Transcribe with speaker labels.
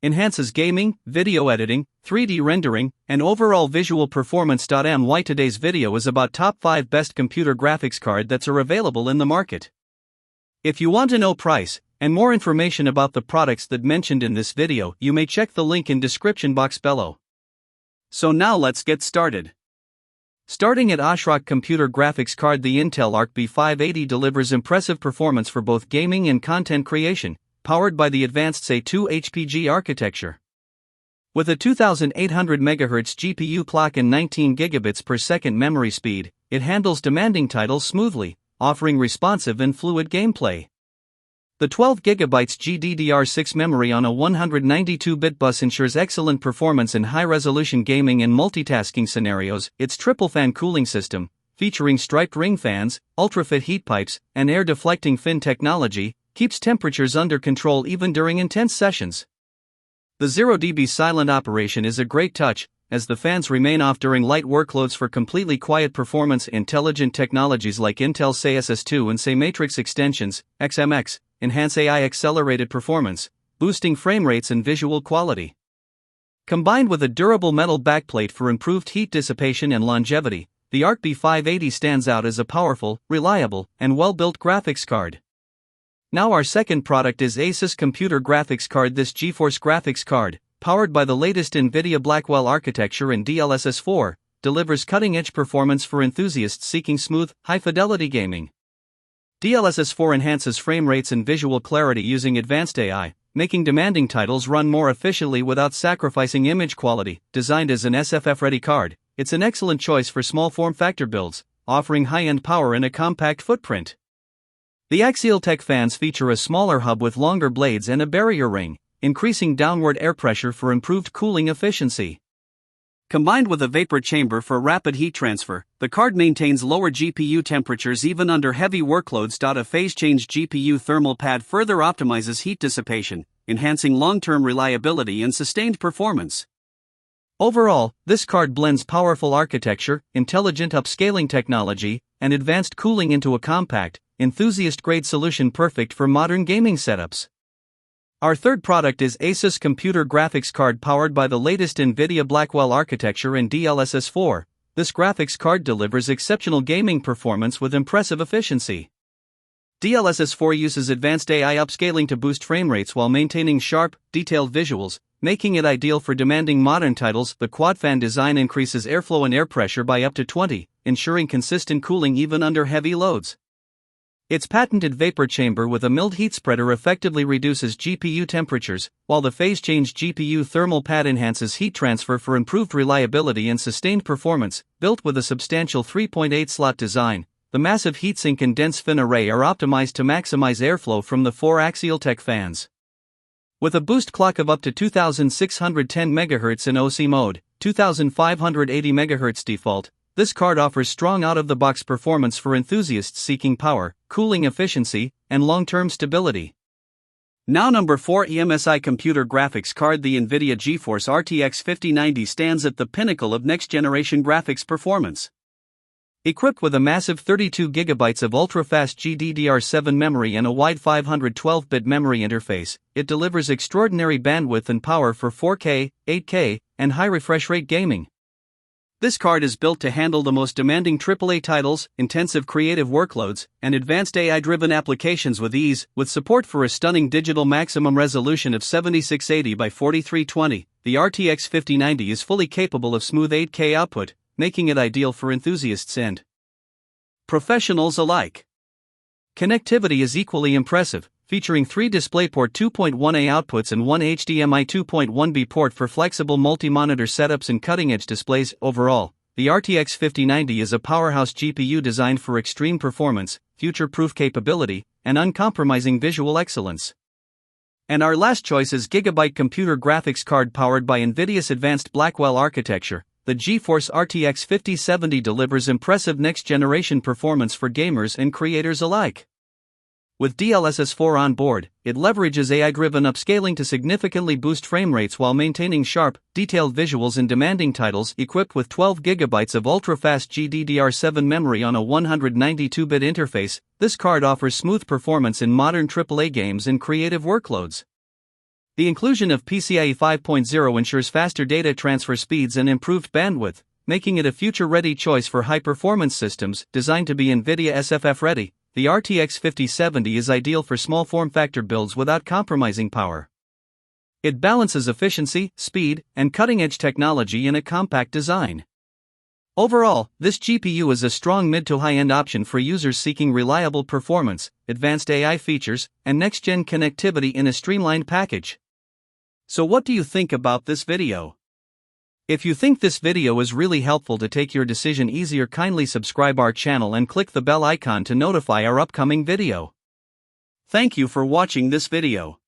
Speaker 1: enhances gaming, video editing, 3D rendering, and overall visual performance. Today's video is about top 5 best computer graphics card that are available in the market. If you want to know price and more information about the products that mentioned in this video, you may check the link in description box below. So now let's get started. Starting at ASUS computer graphics card, the Intel Arc B580 delivers impressive performance for both gaming and content creation, powered by the advanced SE2 HPG architecture. With a 2800 MHz GPU clock and 19 gigabits per second memory speed, it handles demanding titles smoothly, offering responsive and fluid gameplay. The 12 GB GDDR6 memory on a 192-bit bus ensures excellent performance in high-resolution gaming and multitasking scenarios. Its triple-fan cooling system, featuring striped ring fans, ultra-fit heat pipes, and air-deflecting fin technology, keeps temperatures under control even during intense sessions. The 0 dB silent operation is a great touch, as the fans remain off during light workloads for completely quiet performance. Intelligent technologies like Intel's ASUS2 and SE Matrix extensions, XMX, enhance AI accelerated performance, boosting frame rates and visual quality. Combined with a durable metal backplate for improved heat dissipation and longevity, the Arc B580 stands out as a powerful, reliable, and well-built graphics card. Now our second product is ASUS computer graphics card. This GeForce graphics card, powered by the latest NVIDIA Blackwell architecture and DLSS 4, delivers cutting-edge performance for enthusiasts seeking smooth, high-fidelity gaming. DLSS 4 enhances frame rates and visual clarity using advanced AI, making demanding titles run more efficiently without sacrificing image quality. Designed as an SFF-ready card, it's an excellent choice for small form-factor builds, offering high-end power in a compact footprint. The Axial Tech fans feature a smaller hub with longer blades and a barrier ring, increasing downward air pressure for improved cooling efficiency. Combined with a vapor chamber for rapid heat transfer, the card maintains lower GPU temperatures even under heavy workloads. A phase-change GPU thermal pad further optimizes heat dissipation, enhancing long-term reliability and sustained performance. Overall, this card blends powerful architecture, intelligent upscaling technology, and advanced cooling into a compact, enthusiast-grade solution perfect for modern gaming setups. Our third product is ASUS computer graphics card powered by the latest NVIDIA Blackwell architecture and DLSS 4. This graphics card delivers exceptional gaming performance with impressive efficiency. DLSS 4 uses advanced AI upscaling to boost frame rates while maintaining sharp, detailed visuals, making it ideal for demanding modern titles. The quad-fan design increases airflow and air pressure by up to 20, ensuring consistent cooling even under heavy loads. Its patented vapor chamber with a milled heat spreader effectively reduces GPU temperatures, while the phase-change GPU thermal pad enhances heat transfer for improved reliability and sustained performance. Built with a substantial 3.8-slot design, the massive heatsink and dense fin array are optimized to maximize airflow from the 4 Axial Tech fans. With a boost clock of up to 2610 MHz in OC mode, 2580 MHz default, this card offers strong out-of-the-box performance for enthusiasts seeking power, cooling efficiency, and long-term stability. Now number 4, EMSI computer graphics card. The NVIDIA GeForce RTX 5090 stands at the pinnacle of next-generation graphics performance. Equipped with a massive 32 GB of ultra-fast GDDR7 memory and a wide 512-bit memory interface, it delivers extraordinary bandwidth and power for 4K, 8K, and high refresh rate gaming. This card is built to handle the most demanding AAA titles, intensive creative workloads, and advanced AI-driven applications with ease. With support for a stunning digital maximum resolution of 7680 by 4320, the RTX 5090 is fully capable of smooth 8K output, making it ideal for enthusiasts and professionals alike. Connectivity is equally impressive, featuring 3 DisplayPort 2.1a outputs and 1 HDMI 2.1b port for flexible multi-monitor setups and cutting-edge displays. Overall, the RTX 5090 is a powerhouse GPU designed for extreme performance, future-proof capability, and uncompromising visual excellence. And our last choice is Gigabyte computer graphics card powered by NVIDIA's advanced Blackwell architecture. The GeForce RTX 5070 delivers impressive next-generation performance for gamers and creators alike. With DLSS 4 on board, it leverages AI-driven upscaling to significantly boost frame rates while maintaining sharp, detailed visuals in demanding titles. Equipped with 12 GB of ultra-fast GDDR7 memory on a 192-bit interface, this card offers smooth performance in modern AAA games and creative workloads. The inclusion of PCIe 5.0 ensures faster data transfer speeds and improved bandwidth, making it a future-ready choice for high-performance systems designed to be NVIDIA SFF-ready. The RTX 5070 is ideal for small form-factor builds without compromising power. It balances efficiency, speed, and cutting-edge technology in a compact design. Overall, this GPU is a strong mid to high-end option for users seeking reliable performance, advanced AI features, and next-gen connectivity in a streamlined package. So what do you think about this video? If you think this video is really helpful to take your decision easier, kindly subscribe our channel and click the bell icon to notify our upcoming video. Thank you for watching this video.